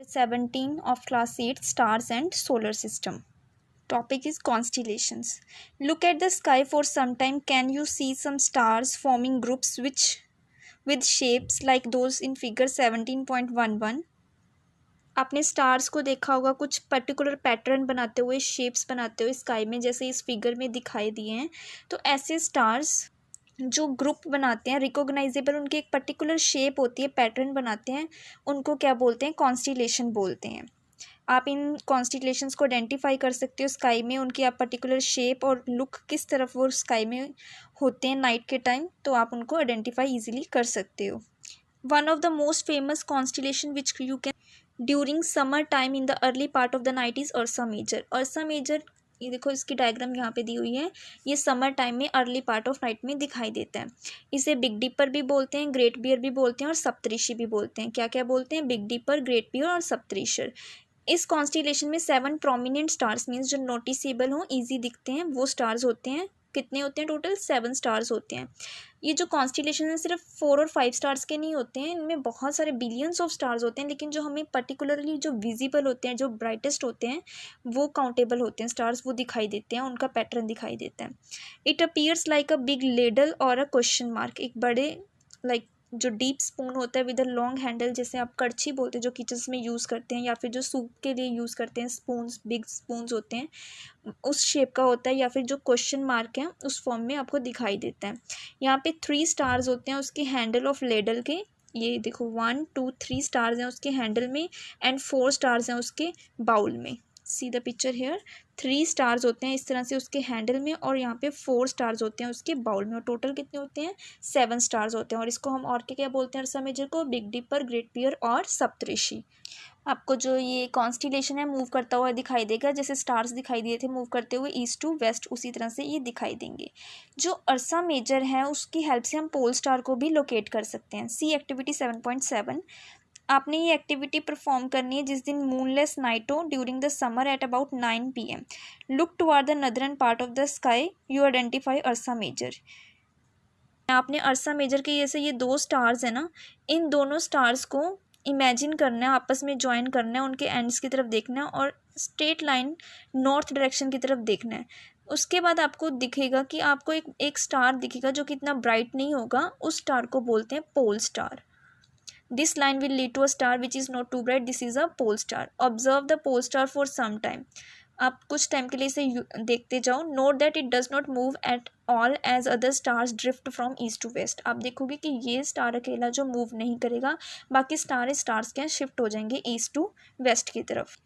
17 of class 8 stars and solar system. Topic is constellations. Look at the sky for some time. Can you see some stars forming groups which with shapes like those in figure 17.11? आपने stars को देखा होगा कुछ particular pattern बनाते हुए, shapes बनाते हुए sky में, जैसे इस फिगर में दिखाई दिए हैं। तो ऐसे स्टार्स जो ग्रुप बनाते हैं, रिकॉग्नाइजेबल, उनकी एक पर्टिकुलर शेप होती है, पैटर्न बनाते हैं, उनको क्या बोलते हैं? कॉन्स्टिलेशन बोलते हैं। आप इन कॉन्स्टिलेशंस को आइडेंटिफाई कर सकते हो स्काई में, उनकी आप पर्टिकुलर शेप और लुक किस तरफ वो स्काई में होते हैं नाइट के टाइम, तो आप उनको आइडेंटिफाई ईजिली कर सकते हो। One of the most famous constellation which you can during summer time in the early part of the night is Ursa Major. Ursa Major, ये देखो इसकी डायग्राम यहाँ पे दी हुई है, ये समर टाइम में अर्ली पार्ट ऑफ नाइट में दिखाई देता है। इसे बिग डिपर भी बोलते हैं, ग्रेट बियर भी बोलते हैं और सप्तऋषि भी बोलते हैं। क्या क्या बोलते हैं? बिग डिपर, ग्रेट बियर और सप्तऋषि। इस कॉन्स्टिलेशन में 7 प्रोमिनेंट स्टार्स मीन्स जो नोटिसेबल हो, ईजी दिखते हैं, वो स्टार्स होते हैं। कितने होते हैं? टोटल 7 स्टार्स होते हैं। ये जो कॉन्स्टिलेशन है सिर्फ 4 और 5 स्टार्स के नहीं होते हैं, इनमें बहुत सारे बिलियंस ऑफ स्टार्स होते हैं, लेकिन जो हमें पर्टिकुलरली जो विजिबल होते हैं, जो ब्राइटेस्ट होते हैं, वो काउंटेबल होते हैं स्टार्स, वो दिखाई देते हैं, उनका पैटर्न दिखाई देता है। It appears like a big ladle और अ क्वेश्चन मार्क, एक बड़े लाइक जो डीप स्पून होता है विद अ लॉन्ग हैंडल, जैसे आप कड़छी बोलते हैं जो किचन में यूज़ करते हैं, या फिर जो सूप के लिए यूज़ करते हैं स्पून्स, बिग स्पून्स होते हैं, उस शेप का होता है, या फिर जो क्वेश्चन मार्क है उस फॉर्म में आपको दिखाई देता है। यहाँ पे 3 स्टार्स होते हैं उसके हैंडल ऑफ लेडल के, ये देखो 1 2 3 स्टार्स हैं उसके हैंडल में एंड 4 स्टार्स हैं उसके बाउल में। See the picture here, 3 stars होते हैं इस तरह से उसके हैंडल में, और यहाँ पे 4 स्टार्स होते हैं उसके बाउल में, और टोटल कितने होते हैं? 7 स्टार्स होते हैं। और इसको हम और क्या बोलते हैं? अर्सा मेजर को बिग डिपर, ग्रेट बियर और सप्तऋषि। आपको जो ये कॉन्स्टिलेशन है मूव करता हुआ दिखाई देगा, जैसे स्टार्स दिखाई दिए थे मूव करते हुए ईस्ट टू वेस्ट, उसी तरह से ये दिखाई देंगे। जो अर्सा मेजर है उसकी हेल्प से हम पोल स्टार को भी लोकेट कर सकते हैं। See activity 7.7। आपने ये एक्टिविटी परफॉर्म करनी है जिस दिन मूनलेस नाइट हो during the summer at about 9 PM। Look toward the northern part of the sky, you identify Ursa Major. आपने अर्सा मेजर के जैसे ये 2 स्टार्स है ना, इन दोनों स्टार्स को इमेजिन करना है, आपस में ज्वाइन करना है, उनके एंड्स की तरफ देखना है और स्ट्रेट लाइन नॉर्थ डायरेक्शन की तरफ देखना है। उसके बाद आपको दिखेगा कि आपको एक स्टार दिखेगा जो कि इतना ब्राइट नहीं होगा, उस स्टार को बोलते हैं pole star. This line will lead to a star which is not too bright. This is a pole star. Observe the pole star for some time. आप कुछ टाइम के लिए इसे देखते जाओ। Note that it does not move at all as other stars drift from east to west. आप देखोगे कि ये स्टार अकेला जो मूव नहीं करेगा, बाकी स्टार्स क्या शिफ्ट हो जाएंगे ईस्ट टू वेस्ट की तरफ।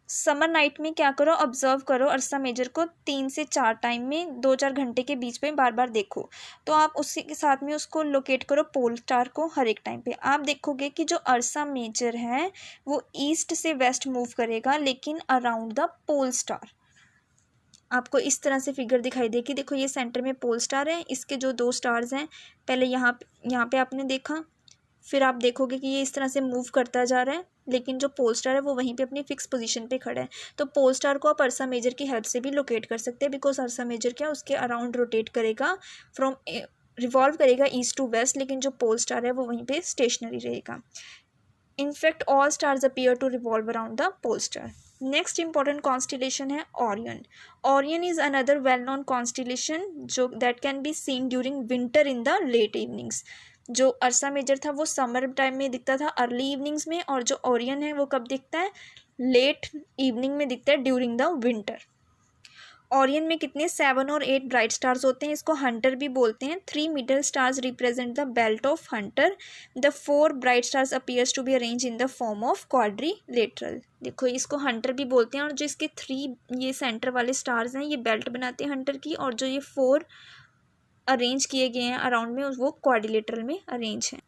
समर नाइट में क्या करो? ऑब्जर्व करो अर्सा मेजर को 3 से 4 टाइम में, 2-4 घंटे के बीच में बार बार देखो। तो आप उसी के साथ में उसको लोकेट करो पोल स्टार को हर एक टाइम पे। आप देखोगे कि जो अर्सा मेजर है वो ईस्ट से वेस्ट मूव करेगा, लेकिन अराउंड द पोल स्टार। आपको इस तरह से फिगर दिखाई देगी। देखो ये सेंटर में पोल स्टार है, इसके जो 2 स्टार्स हैं, पहले यहाँ पे आपने देखा, फिर आप देखोगे कि ये इस तरह से मूव करता जा रहा है, लेकिन जो पोल स्टार है वो वहीं पे अपनी फिक्स पोजीशन पे खड़ा है। तो पोल स्टार को आप अर्सा मेजर की हेल्प से भी लोकेट कर सकते हैं, बिकॉज अर्सा मेजर क्या उसके अराउंड रोटेट करेगा, फ्रॉम रिवॉल्व करेगा ईस्ट टू वेस्ट, लेकिन जो पोल स्टार है वो वहीं पे स्टेशनरी रहेगा। In fact all stars appear to revolve around the pole star. Next important constellation है Orion. Orion is another well known constellation जो that can be seen during winter in the late evenings. जो Ursa major था वो summer time में दिखता था early evenings में, और जो ओरियन है वो कब दिखता है? लेट इवनिंग में दिखता है ड्यूरिंग द विंटर। ओरियन में कितने? 7 और 8 ब्राइट स्टार्स होते हैं। इसको हंटर भी बोलते हैं। 3 middle stars represent the belt of hunter. The 4 bright stars appears to be arrange in the form of quadrilateral. देखो इसको हंटर भी बोलते हैं, और जो इसके 3 ये सेंटर वाले स्टार्स हैं ये बेल्ट बनाते हैं हंटर की, और जो ये 4 अरेंज किए गए हैं अराउंड में वो क्वाड्रिलेटरल में अरेंज हैं।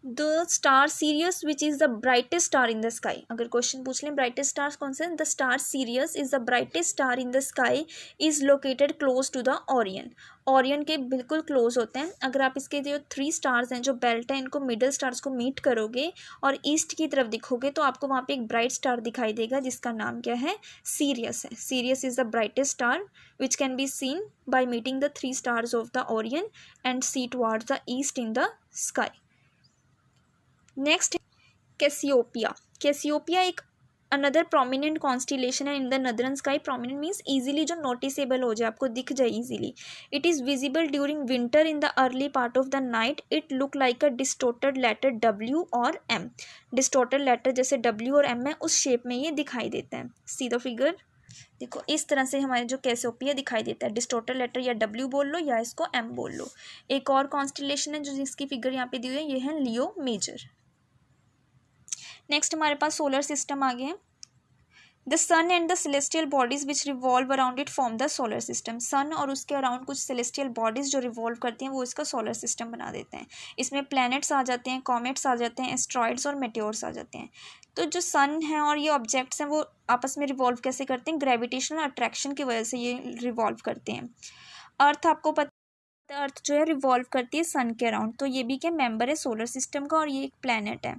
The star Sirius which is the brightest star in the sky. अगर क्वेश्चन पूछ लें ब्राइटेस्ट स्टार्स कौन से हैं, the star Sirius is the brightest star in the sky, is located close to the Orion. Orion के बिल्कुल close होते हैं। अगर आप इसके जो 3 स्टार्स हैं जो बेल्ट है, इनको मिडल स्टार्स को मीट करोगे और ईस्ट की तरफ दिखोगे तो आपको वहाँ पे एक ब्राइट स्टार दिखाई देगा जिसका नाम क्या है? सीरियस है। Sirius is the brightest star which can be seen by meeting the 3 stars of the Orion and see towards the east in the sky. Next Cassiopeia. Cassiopeia एक अनदर प्रोमिनेंट कॉन्स्टिलेशन है in the northern sky. Prominent means easily, जो noticeable हो जाए, आपको दिख जाए easily. It is visible during winter in the early part of the night. It look like a distorted letter W और M. Distorted letter जैसे W और M है उस शेप में ये दिखाई देता है। सी द फिगर। देखो इस तरह से हमारे जो कैसियोपिया दिखाई देता है, डिस्टोर्टेड लेटर या डब्ल्यू बोल लो या इसको एम बोल लो। एक और कॉन्स्टिलेशन है जो जिसकी फिगर यहाँ पे दी हुई है, ये है लियो मेजर। नेक्स्ट हमारे पास सोलर सिस्टम आ गया है। The sun and the celestial bodies which revolve around it form the solar system. Sun और उसके अराउंड कुछ सेलेस्टियल बॉडीज जो रिवॉल्व करती हैं वो इसका सोलर सिस्टम बना देते हैं। इसमें प्लैनेट्स आ जाते हैं, कॉमेट्स आ जाते हैं, एस्ट्रॉइड्स और मेटेओर्स आ जाते हैं। तो जो सन है और ये ऑब्जेक्ट्स हैं वो आपस में रिवॉल्व कैसे करते हैं? ग्रेविटेशनल अट्रैक्शन की वजह से ये रिवॉल्व करते हैं। अर्थ आपको पता, अर्थ जो है रिवॉल्व करती है सन के अराउंड, तो ये भी क्या मेंबर है सोलर सिस्टम का और ये एक प्लैनेट है।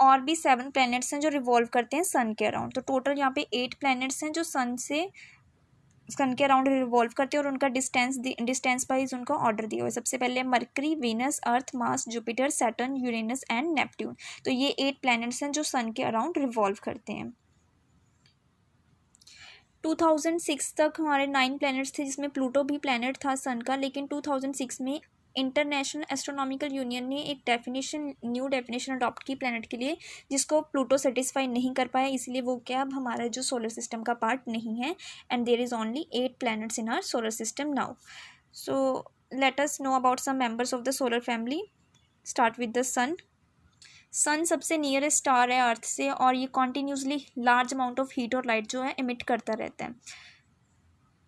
और भी 7 प्लैनेट्स हैं जो रिवॉल्व करते हैं सन के अराउंड। तो टोटल यहाँ पे 8 प्लैनेट्स हैं जो सन के अराउंड रिवॉल्व करते हैं और उनका डिस्टेंस वाइज उनका ऑर्डर दिया हुआ है। सबसे पहले mercury, Venus, earth, Mars, Jupiter, Saturn, Uranus and Neptune. तो ये 8 प्लैनेट्स हैं जो सन के अराउंड रिवॉल्व करते हैं। 2006 तक हमारे 9 प्लैनेट्स थे जिसमें प्लूटो भी प्लैनेट था सन का, लेकिन 2006 में इंटरनेशनल एस्ट्रोनॉमिकल यूनियन ने एक न्यू डेफिनेशन अडॉप्ट की प्लैनेट के लिए, जिसको प्लूटो सेटिस्फाई नहीं कर पाया, इसलिए वो क्या अब हमारा जो सोलर सिस्टम का पार्ट नहीं है। And there is only 8 planets in our solar system now. So let us know about some members of the solar family. Start with the sun. Sun सबसे नियरेस्ट स्टार है earth से और ये continuously large amount of heat और light जो है emit करता रहता है।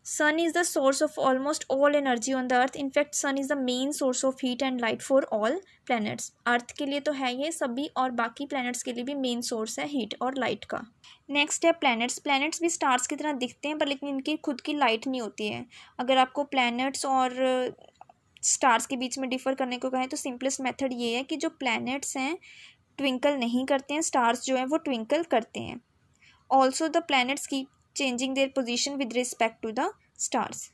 Sun is the source of almost all energy on the earth. In fact, sun is the main source of heat and light for all planets. अर्थ के लिए तो है ये सभी और बाकी planets के लिए भी मेन सोर्स है हीट और लाइट का। नेक्स्ट है प्लैनेट्स। प्लैनेट्स भी स्टार्स की तरह दिखते हैं पर लेकिन इनकी खुद की लाइट नहीं होती है। अगर आपको प्लैनेट्स और स्टार्स के बीच में डिफर करने को कहें तो सिंपलेस्ट मेथड ये है कि जो प्लैनेट्स हैं ट्विंकल नहीं करते हैं, स्टार्स जो हैं वो ट्विंकल करते हैं। Also the planets keep changing their position with respect to the stars.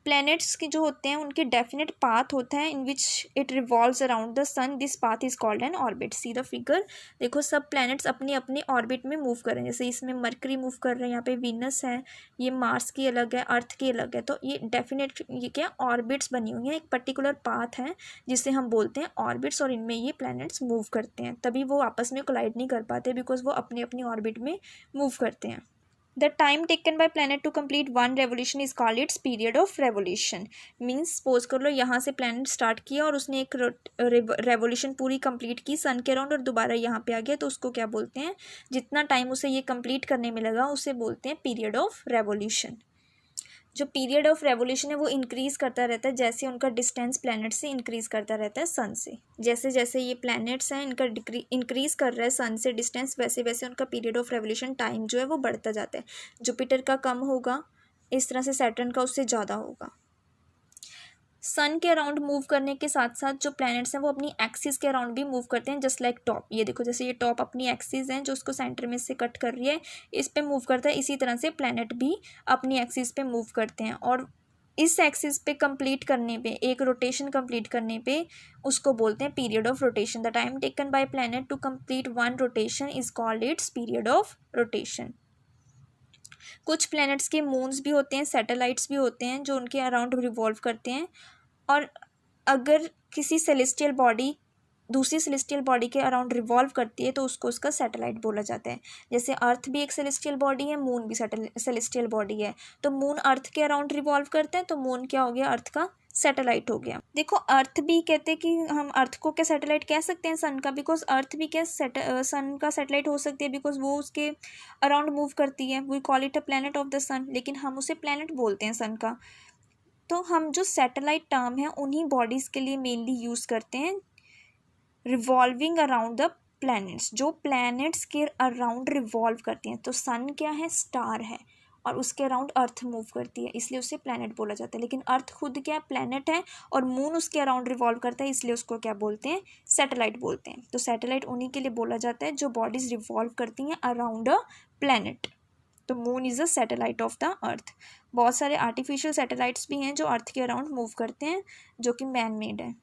Planets के जो होते हैं उनके डेफिनेट पाथ होता है in which it revolves around the sun. This path is called an orbit. See the figure. देखो सब planets अपने अपने ऑर्बिट में मूव कर रहे हैं। जैसे इसमें मरकरी मूव कर रहे हैं, यहाँ पे वीनस है, ये मार्स की अलग है, अर्थ की अलग है। तो ये डेफिनेट ये क्या ऑर्बिट्स बनी हुई हैं, एक पर्टिकुलर पाथ है जिसे हम बोलते हैं ऑर्बिट्स और इनमें ये प्लैनेट्स मूव करते हैं। तभी वो आपस में कोलाइड नहीं कर पाते बिकॉज वो अपनी अपनी ऑर्बिट में मूव करते हैं। The time taken by planet to complete one revolution is called its period of revolution. Means suppose कर लो यहाँ से planet स्टार्ट किया और उसने एक रेवोल्यूशन पूरी कंप्लीट की सन के अराउंड और दोबारा यहाँ पे आ गया, तो उसको क्या बोलते हैं? जितना टाइम उसे ये कंप्लीट करने में लगा उसे बोलते हैं पीरियड ऑफ रेवोल्यूशन। जो पीरियड ऑफ रेवोल्यूशन है वो इंक्रीज़ करता रहता है जैसे उनका डिस्टेंस प्लैनेट से इंक्रीज़ करता रहता है सन से। जैसे जैसे ये प्लैनेट्स हैं इनका इंक्रीज़ कर रहा है सन से डिस्टेंस, वैसे वैसे उनका पीरियड ऑफ रेवोल्यूशन टाइम जो है वो बढ़ता जाता है। जुपिटर का कम होगा, इस तरह से सैटर्न का उससे ज़्यादा होगा। सन के अराउंड मूव करने के साथ साथ जो प्लैनेट्स हैं वो अपनी एक्सिस के अराउंड भी मूव करते हैं, जस्ट लाइक टॉप। ये देखो जैसे ये टॉप अपनी एक्सिस है जो उसको सेंटर में से कट कर रही है, इस पे मूव करता है। इसी तरह से प्लैनेट भी अपनी एक्सिस पे मूव करते हैं और इस एक्सिस पे कंप्लीट करने पे, एक रोटेशन कंप्लीट करने पे उसको बोलते हैं period of rotation. The time taken by planet to complete one rotation is called its period of rotation. कुछ प्लैनेट्स के मून्स भी होते हैं, सैटेलाइट्स भी होते हैं जो उनके अराउंड रिवॉल्व करते हैं। और अगर किसी सेलेस्टियल बॉडी दूसरी सेलेस्टियल बॉडी के अराउंड रिवॉल्व करती है तो उसको उसका सैटेलाइट बोला जाता है। जैसे अर्थ भी एक सेलेस्टियल बॉडी है, मून भी सेलेस्टियल बॉडी है। तो मून अर्थ के अराउंड रिवॉल्व करते हैं तो मून क्या हो गया? अर्थ का सैटेलाइट हो गया। देखो अर्थ भी कहते हैं कि हम अर्थ को क्या सैटेलाइट कह सकते हैं सन का, बिकॉज अर्थ भी क्या सन का सैटेलाइट हो सकती है बिकॉज वो उसके अराउंड मूव करती है। We call it a planet of the sun, लेकिन हम उसे प्लैनेट बोलते हैं सन का। तो हम जो सैटेलाइट टर्म है उन्हीं बॉडीज़ के लिए मेनली यूज़ करते हैं रिवॉल्विंग अराउंड द प्लैनेट्स, जो प्लैनेट्स के अराउंड रिवॉल्व करती हैं। तो सन क्या है? स्टार है और उसके अराउंड अर्थ मूव करती है, इसलिए उसे प्लैनेट बोला जाता है। लेकिन अर्थ खुद क्या प्लैनेट है और मून उसके अराउंड रिवॉल्व करता है, इसलिए उसको क्या बोलते हैं? सैटेलाइट बोलते हैं। तो सैटेलाइट उन्हीं के लिए बोला जाता है जो बॉडीज़ रिवॉल्व करती हैं अराउंड अ प्लैनेट। तो moon is a satellite of the earth. बहुत सारे आर्टिफिशियल सैटेलाइट्स भी हैं जो अर्थ के अराउंड मूव करते हैं जो कि मैन मेड है।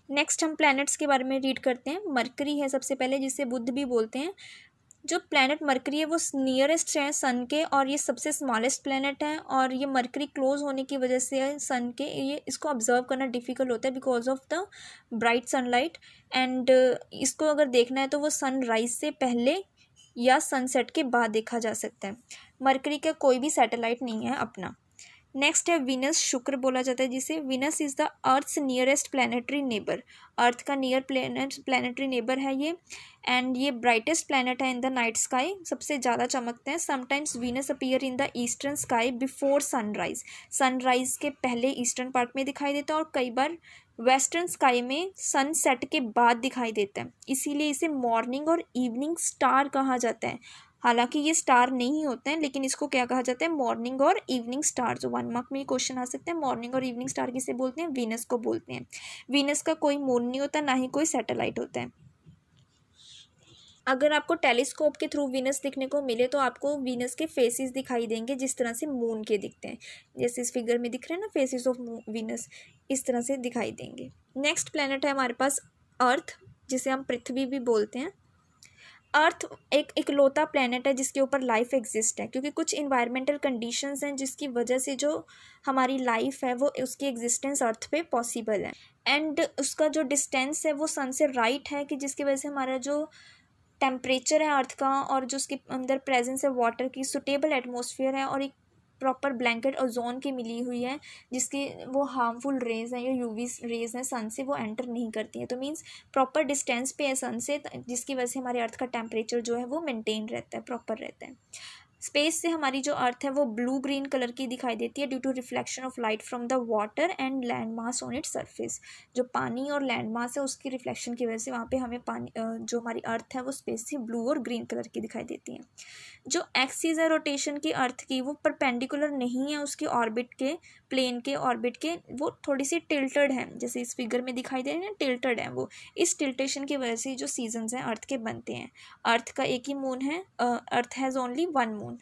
नेक्स्ट हम प्लैनेट्स के बारे में रीड करते हैं। मरकरी है सबसे पहले, जिसे बुध भी बोलते हैं। जो प्लैनेट मरकरी है वो नियरेस्ट है सन के, और ये सबसे स्मॉलेस्ट प्लैनेट है। और ये मरकरी क्लोज होने की वजह से सन के ये इसको ऑब्जर्व करना डिफ़िकल्ट होता है because of the bright sunlight. And इसको अगर देखना है तो वो सनराइज से पहले या सनसेट के बाद देखा जा सकता है। मरकरी का कोई भी सैटेलाइट नहीं है अपना। नेक्स्ट है विनस, शुक्र बोला जाता है जिसे। Venus is the earth's nearest planetary neighbour. Earth का नियर प्लानिटरी नेबर है ये। एंड ये ब्राइटेस्ट प्लानट है इन द नाइट स्काई, सबसे ज़्यादा चमकते हैं। Sometimes Venus appear in the eastern sky before sunrise. Sunrise के पहले ईस्टर्न पार्ट में दिखाई देता है, और कई बार वेस्टर्न स्काई में सनसेट के बाद दिखाई देता है। इसीलिए इसे मॉर्निंग और इवनिंग स्टार कहा जाता है। हालांकि ये स्टार नहीं होते हैं, लेकिन इसको क्या कहा जाता है, मॉर्निंग और इवनिंग स्टार। जो 1 मार्क में ये क्वेश्चन आ सकते हैं, मॉर्निंग और इवनिंग स्टार किसे बोलते हैं, वीनस को बोलते हैं। वीनस का कोई मून नहीं होता, ना ही कोई सैटेलाइट होता है। अगर आपको टेलीस्कोप के थ्रू वीनस दिखने को मिले तो आपको वीनस के फेसेस दिखाई देंगे, जिस तरह से मून के दिखते हैं। जैसे इस फिगर में दिख रहे हैं ना फेसेस ऑफ वीनस, इस तरह से दिखाई देंगे। नेक्स्ट प्लैनेट है हमारे पास अर्थ, जिसे हम पृथ्वी भी बोलते हैं। अर्थ एक इकलौता प्लैनेट है जिसके ऊपर लाइफ एग्जिस्ट है, क्योंकि कुछ इन्वायरमेंटल कंडीशंस हैं जिसकी वजह से जो हमारी लाइफ है वो उसकी एग्जिस्टेंस अर्थ पे पॉसिबल है। एंड उसका जो डिस्टेंस है वो सन से राइट है, कि जिसकी वजह से हमारा जो टेम्परेचर है अर्थ का, और जो उसके अंदर प्रेजेंस है वाटर की, सुटेबल एटमॉस्फेयर है, और एक प्रॉपर ब्लैंकेट ओजोन की मिली हुई है, जिसकी वो हार्मफुल रेज हैं या यूवी रेज हैं सन से, वो एंटर नहीं करती हैं। तो मीन्स प्रॉपर डिस्टेंस पे है सन से, जिसकी वजह से हमारे अर्थ का टेम्परेचर जो है वो मेंटेन रहता है, प्रॉपर रहता है। स्पेस से हमारी जो अर्थ है वो ब्लू ग्रीन कलर की दिखाई देती है due to reflection of light from the water and land mass on its surface. जो पानी और लैंड मास है उसकी रिफ्लेक्शन की वजह से वहाँ पे हमें पानी जो हमारी अर्थ है वो स्पेस से ब्लू और ग्रीन कलर की दिखाई देती है। जो एक्सिस है रोटेशन की अर्थ की, वो परपेंडिकुलर नहीं है उसके ऑर्बिट के, प्लेन के ऑर्बिट के, वो थोड़ी सी टिल्टेड है, जैसे इस फिगर में दिखाई दे रही है ना, टिल्टेड है वो। इस टिल्टेशन की वजह से जो सीजन्स हैं अर्थ के बनते हैं। अर्थ का एक ही मून है, earth has only 1 moon.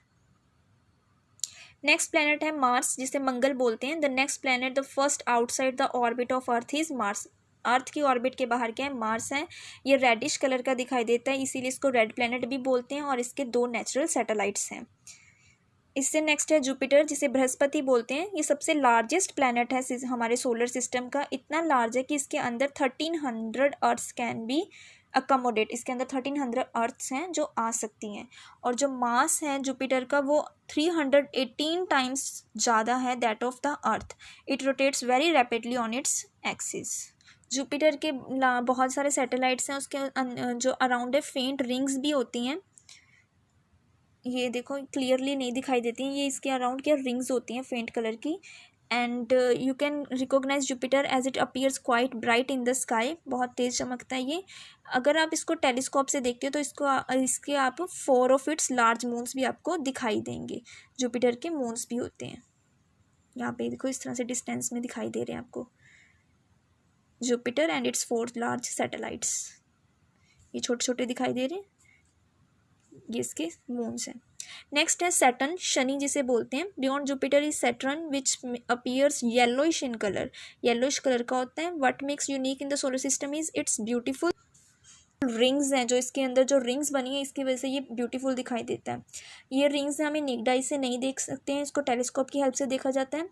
Next planet है मार्स, जिसे मंगल बोलते हैं। The next planet the first outside the orbit of earth is Mars. Earth की ऑर्बिट के बाहर क्या है, मार्स है। ये रेडिश कलर का दिखाई देता है, इसीलिए इसको रेड प्लैनेट भी बोलते हैं, और इसके 2 नेचुरल सैटेलाइट्स हैं। इससे नेक्स्ट है जुपिटर, जिसे बृहस्पति बोलते हैं। ये सबसे लार्जेस्ट प्लैनेट है हमारे सोलर सिस्टम का। इतना लार्ज है कि इसके अंदर 1300 अर्थ्स कैन बी अकोमोडेट। इसके अंदर 1300 अर्थ्स हैं जो आ सकती हैं। और जो मास है जुपिटर का वो 318 टाइम्स ज़्यादा है that of the earth. It rotates very rapidly on its axis. Jupiter के बहुत सारे सैटेलाइट्स हैं, उसके जो अराउंड है फेंट रिंग्स भी होती हैं। ये देखो क्लियरली नहीं दिखाई देती हैं, ये इसके अराउंड क्या रिंग्स होती हैं फेंट कलर की। And you can recognise Jupiter as it appears quite bright in the sky. बहुत तेज़ चमकता है ये। अगर आप इसको टेलीस्कोप से देखते हो तो इसके आप 4 ऑफ इट्स लार्ज मून्स भी आपको दिखाई देंगे। जुपिटर के मून्स भी होते हैं, यहाँ पे देखो इस तरह से डिस्टेंस में दिखाई दे रहे हैं आपको Jupiter and it's 4 large satellites. ये छोटे छोटे दिखाई दे रहे हैं, ये इसके मून्स हैं। नेक्स्ट है सैटर्न, शनि जिसे बोलते हैं। Beyond Jupiter is Saturn which appears yellowish in colour. Yellowish colour का होता है। What makes unique in the solar system is it's beautiful rings हैं, जो इसके अंदर जो रिंग्स बनी है इसकी वजह से ये ब्यूटीफुल दिखाई देता है। ये रिंग्स हमें नेक्ड आई से नहीं देख सकते हैं, इसको टेलीस्कोप की हेल्प से देखा जाता है।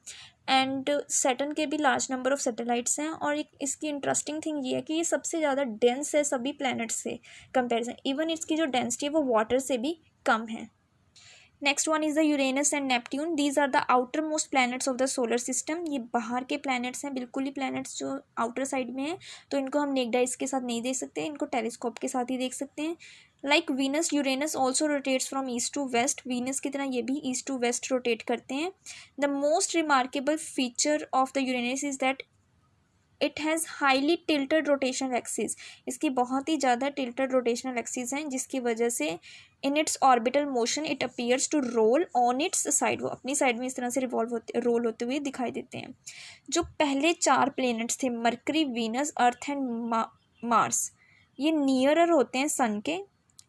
एंड सैटर्न के भी लार्ज नंबर ऑफ सैटेलाइट्स हैं, और एक इसकी इंटरेस्टिंग थिंग ये है कि ये सबसे ज़्यादा डेंस है सभी प्लैनेट्स से कंपेरिजन। इवन इसकी जो डेंसिटी है वो वाटर से भी कम है। Next one is the Uranus and Neptune. These are the outermost planets of the solar system. ये बाहर के प्लैनेट्स हैं, बिल्कुल ही प्लैनेट्स जो आउटर साइड में हैं, तो इनको हम नेक्ड आइज के साथ नहीं देख सकते, इनको टेलीस्कोप के साथ ही देख सकते हैं। Like Venus, Uranus also rotates from east to west. Venus की तरह ये भी ईस्ट टू वेस्ट रोटेट करते हैं। The most remarkable feature of the Uranus is that it has highly tilted rotational axis. इसकी बहुत ही ज़्यादा टिल्टेड रोटेशनल एक्सिस हैं, जिसकी वजह से in its orbital motion it appears to roll on its side. वो अपनी साइड में इस तरह से रोल होते हुए दिखाई देते हैं। जो पहले 4 प्लैनेट्स थे, mercury, Venus, earth and Mars, ये नियरर होते हैं सन के।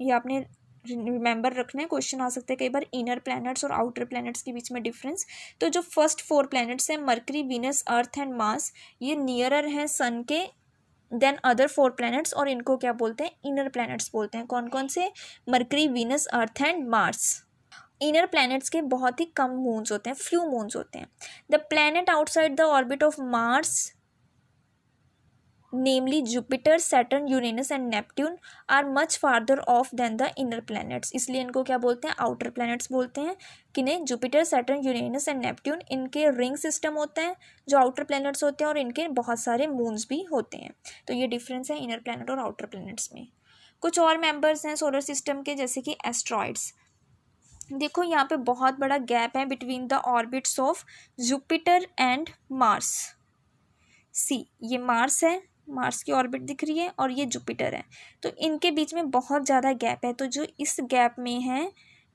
ये आपने रिमेंबर रखना है, क्वेश्चन आ सकते हैं कई बार इनर प्लैनेट्स और आउटर प्लैनेट्स के बीच में डिफरेंस। तो जो फर्स्ट 4 प्लैनेट्स हैं, mercury, Venus, earth and Mars, ये नियरर हैं सन के देन अदर 4 प्लैनेट्स, और इनको क्या बोलते हैं, इनर प्लैनेट्स बोलते हैं। कौन कौन से, mercury, Venus, earth and Mars. Inner planets के बहुत ही कम मून्स होते हैं, फ्यू मून्स होते हैं। The planet outside the orbit of Mars namely Jupiter, Saturn, Uranus and Neptune are much farther off than the inner planets, इसलिए इनको क्या बोलते हैं, आउटर प्लैनेट्स बोलते हैं। किन्हें, Jupiter, Saturn, Uranus and Neptune. इनके रिंग सिस्टम होता है जो आउटर प्लैनेट्स होते हैं, और इनके बहुत सारे मून्स भी होते हैं। तो ये डिफरेंस है इनर प्लैनेट और आउटर प्लैनेट्स में। कुछ और मेंबर्स हैं सोलर सिस्टम के, जैसे कि एस्ट्रॉइड्स। देखो यहाँ पे बहुत बड़ा गैप है between the orbits of Jupiter and Mars. See, ये मार्स है, मार्स की ऑर्बिट दिख रही है, और ये जुपिटर है। तो इनके बीच में बहुत ज़्यादा गैप है। तो जो इस गैप में है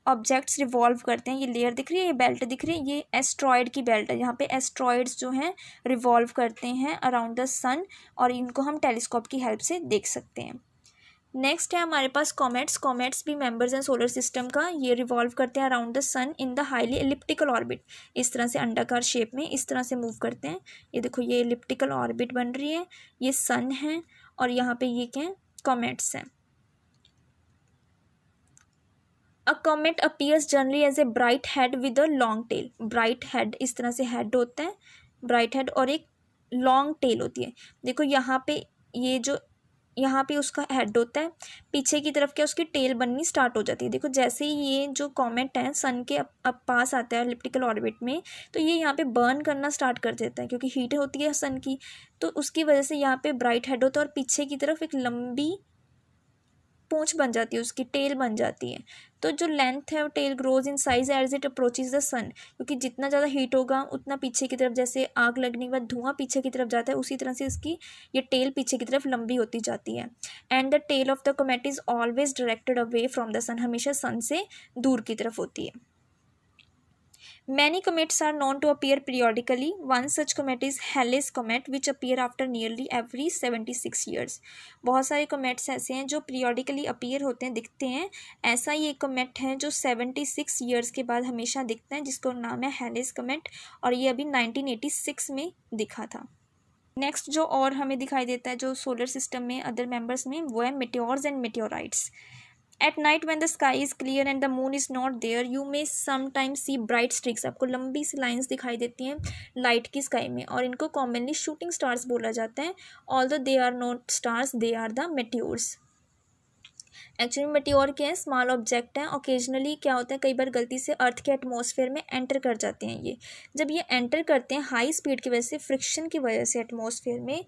ऑब्जेक्ट्स रिवॉल्व करते हैं, ये लेयर दिख रही है, ये बेल्ट दिख रही है, ये एस्ट्रॉयड की बेल्ट है। यहाँ पे एस्ट्रॉयड्स जो हैं रिवॉल्व करते हैं अराउंड द सन, और इनको हम टेलीस्कोप की हेल्प से देख सकते हैं। नेक्स्ट है हमारे पास कॉमेट्स। कॉमेट्स भी मेंबर्स हैं सोलर सिस्टम का। ये रिवॉल्व करते हैं around the sun in the highly elliptical orbit, इस तरह से अंडाकार शेप में इस तरह से मूव करते हैं। ये देखो, ये एलिप्टिकल ऑर्बिट बन रही है, ये सन है, और यहाँ पे ये क्या है, कॉमेट्स हैं। A comet appears generally as a bright head with a long tail. Bright head, इस तरह से हेड होता है, ब्राइट हेड, और एक लॉन्ग टेल होती है। देखो यहाँ पे, ये जो यहाँ पे उसका हेड होता है, पीछे की तरफ क्या उसकी टेल बननी स्टार्ट हो जाती है। देखो जैसे ही ये जो कॉमेट है सन के अब पास आता है एलिप्टिकल ऑर्बिट में, तो ये यहाँ पे बर्न करना स्टार्ट कर देता है, क्योंकि हीट होती है सन की, तो उसकी वजह से यहाँ पे ब्राइट हेड होता है, और पीछे की तरफ एक लंबी पूंछ बन जाती है, उसकी टेल बन जाती है। तो जो लेंथ है वो tail grows in size as it approaches the sun, क्योंकि जितना ज़्यादा हीट होगा उतना पीछे की तरफ, जैसे आग लगने के बाद धुआं पीछे की तरफ जाता है, उसी तरह से इसकी ये टेल पीछे की तरफ लंबी होती जाती है। And the tail of the comet is always directed away from the sun, हमेशा सन से दूर की तरफ होती है। Many comets are known to appear periodically. One such comet is Halley's comet, which appear after nearly every 76 years. बहुत सारे comets ऐसे हैं जो periodically appear होते हैं, दिखते हैं। ऐसा ही एक comet है जो 76 years के बाद हमेशा दिखता है, जिसका नाम है Halley's comet, और ये अभी 1986 में दिखा था। नेक्स्ट जो और हमें दिखाई देता है जो सोलर सिस्टम में अदर मेंबर्स में, वो है meteors and meteorites. At night when the sky is clear and the moon is not there, you may sometimes see bright streaks. आपको लंबी सी लाइंस दिखाई देती हैं लाइट की स्काई में, और इनको कॉमनली शूटिंग स्टार्स बोला जाता है। Although they are not stars, they are the meteors. Actually meteor क्या है, स्मॉल ऑब्जेक्ट है। ओकेजनली क्या होता है, कई बार गलती से अर्थ के एटमॉस्फेयर में एंटर कर जाते हैं। ये जब ये एंटर करते हैं हाई स्पीड की वजह से, फ्रिक्शन की वजह से एटमॉस्फेयर में,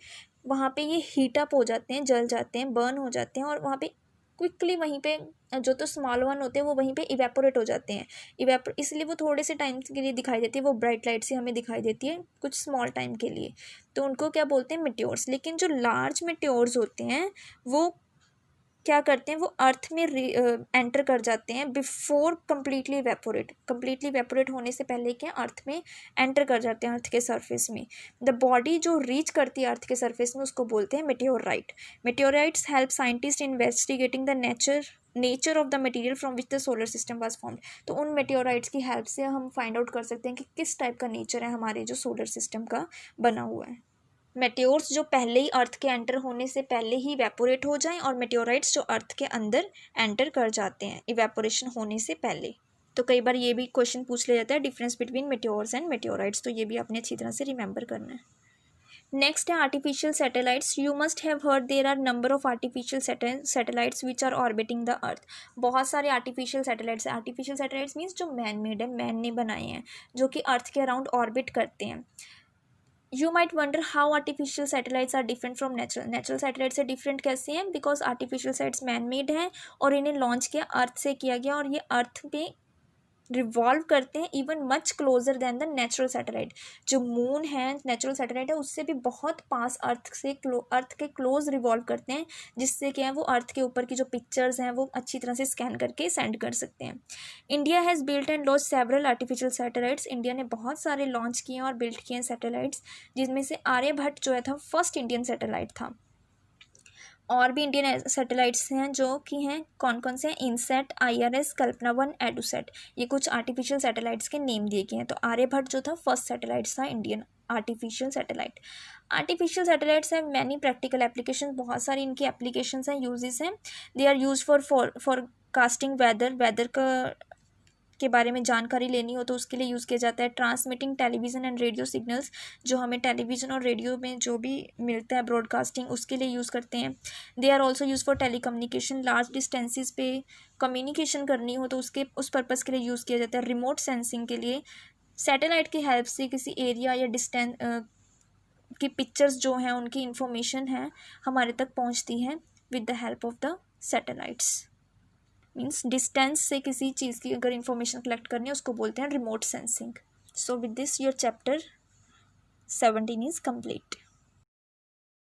वहाँ पे ये हीट अप हो जाते हैं, जल जाते हैं, बर्न हो जाते हैं, और वहाँ पे क्विकली वहीं पे जो तो स्मॉल वन होते हैं वो वहीं पे इवेपोरेट हो जाते हैं। इसलिए वो थोड़े से टाइम के लिए दिखाई देती है, वो ब्राइट लाइट से हमें दिखाई देती है कुछ स्मॉल टाइम के लिए, तो उनको क्या बोलते हैं, मेट्योर्स। लेकिन जो लार्ज मेट्योर्स होते हैं वो क्या करते हैं, वो अर्थ में एंटर कर जाते हैं बिफोर कंप्लीटली वेपोरेट होने से पहले क्या अर्थ में एंटर कर जाते हैं, अर्थ के सरफेस में। द बॉडी जो रीच करती है अर्थ के सरफेस में उसको बोलते हैं meteorite. Meteorites help scientist investigating the nature of the material from which the solar system was formed. तो उन मेटेओराइट्स की हेल्प से हम फाइंड आउट कर सकते हैं कि किस टाइप का नेचर है हमारे जो सोलर सिस्टम का बना हुआ है। मेटेओर्स जो पहले ही अर्थ के एंटर होने से पहले ही इवेपोरेट हो जाएं, और मेटेओराइट्स जो अर्थ के अंदर एंटर कर जाते हैं इवेपोरेशन होने से पहले। तो कई बार ये भी क्वेश्चन पूछ लिया जाता है, डिफरेंस बिटवीन मेटेओर्स एंड मेटेओराइट्स, तो ये भी आपने अच्छी तरह से रिमेंबर करना है। नेक्स्ट है artificial satellites. You must have heard there are number of artificial satellites which are orbiting the earth. बहुत सारे आर्टिफिशियल सैटेलाइट्स है। आर्टिफिशियल सैटेलाइट्स मीन्स जो मैन मेड है, मैन ने बनाए हैं, जो कि अर्थ के अराउंड ऑर्बिट करते हैं। You might wonder how artificial satellites are different from natural. Natural satellites से different कैसे हैं? Because artificial satellites man made हैं और इन्हें लॉन्च किया अर्थ से किया गया, और ये अर्थ पे रिवॉल्व करते हैं even much closer than the natural satellite. जो मून है नेचुरल सैटेलाइट है उससे भी बहुत पास अर्थ के क्लोज रिवॉल्व करते हैं, जिससे क्या है वो अर्थ के ऊपर की जो पिक्चर्स हैं वो अच्छी तरह से स्कैन करके सेंड कर सकते हैं। India has built and launch several artificial satellites. India ने बहुत सारे लॉन्च किए हैं और बिल्ट किए हैं सैटेलाइट्स, जिसमें से आर्यभट्ट जो है था फर्स्ट इंडियन सैटेलाइट था। और भी इंडियन सैटेलाइट्स हैं जो कि हैं कौन कौन से हैं, इनसेट, IRS, कल्पना 1, एडुसेट। ये कुछ आर्टिफिशियल सैटेलाइट्स के नेम दिए गए हैं। तो आर्यभट्ट जो था फर्स्ट सैटेलाइट्स था Indian artificial satellite. Artificial satellites हैं मैनी प्रैक्टिकल एप्लीकेशन, बहुत सारी इनकी एप्लीकेशंस हैं, यूजेस हैं। They are use for forecasting weather का के बारे में जानकारी लेनी हो तो उसके लिए यूज़ किया जाता है। Transmitting television and radio signals, जो हमें टेलीविज़न और रेडियो में जो भी मिलता है ब्रॉडकास्टिंग, उसके लिए यूज़ करते हैं। They are also use for telecommunication, large distances पे कम्युनिकेशन करनी हो तो उसके उस पर्पज़ के लिए यूज़ किया जाता है। रिमोट सेंसिंग के लिए सैटेलाइट की हेल्प से किसी एरिया या डिस्टेंस की पिक्चर्स जो हैं उनकी इंफॉर्मेशन है हमारे तक पहुंचती है with the help of the satellites. Means distance से किसी चीज़ की अगर इंफॉर्मेशन कलेक्ट करनी है उसको बोलते हैं remote sensing. So with this your chapter 17 is complete.